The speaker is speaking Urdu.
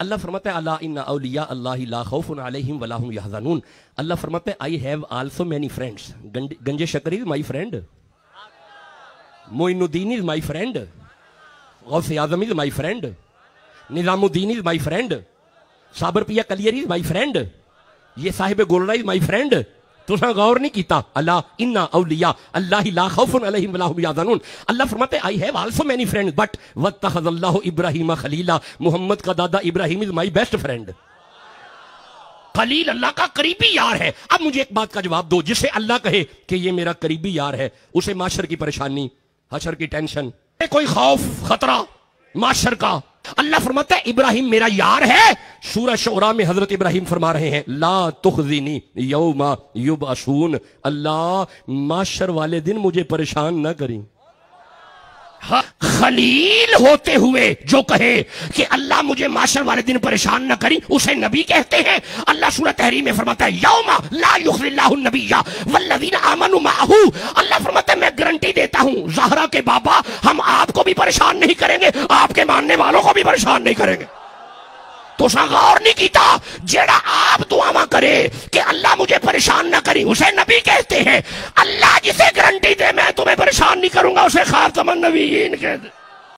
اللہ فرماتا ہے الا ان اولیاء اللہ لا خوف علیہم ولا هم یحزنون. اللہ فرماتا ہے I have also many friends. Ganj Shakri is my friend, Moin Uddin is my friend, Ghaus Azam is my friend, نظام الدین از مائی فرینڈ, صابر پیا کلیئر از مائی فرینڈ, یہ صاحب گولڑا از مائی فرینڈ. تساں غور نہیں کیتا الا ان اولیاء اللہ لا خوف علیہم ولا هم یحزنون. اللہ فرماتے ہیں I have also many friend but واتخذ اللہ ابراہیم خلیلا. محمد کا دادا ابراہیم از مائی بیسٹ فرینڈ. خلیل اللہ کا قریبی یار ہے. اب مجھے ایک بات کا جواب دو, جسے اللہ کہے کہ یہ میرا قریبی یار ہے, اسے معاشر کی پریشانی, حشر کی ٹینشن, کوئی خوف خطرہ معاشر کا. اللہ فرماتا ہے ابراہیم میرا یار ہے. سورہ شعراء میں حضرت ابراہیم فرما رہے ہیں لا تخزنی یوم یبعثون. اللہ معاشر والے دن مجھے پریشان نہ کریں. خلیل ہوتے ہوئے جو کہے کہ اللہ مجھے معاشر والے دن پریشان نہ کریں, اسے نبی کہتے ہیں. اللہ سورہ تحریم میں فرماتا ہے یوم لا یخزی اللہ النبی والذین آمنوا معہ. اللہ فرماتا ہے میں گارنٹی دیتا ہوں زہرا کے بابا ہم آپ کو بھی پریشان نہیں کریں گے, آپ کے ماننے والوں کو بھی پریشان نہیں کریں گے. تو اسا غور نہیں کیتا جیڑا آپ دعا کرے کہ اللہ مجھے پریشان نہ کریں, اسے نبی کہتے ہیں. اللہ جسے گارنٹی دے میں تمہیں پریشان نہیں کروں گا اسے خاتم النبیین کہتے.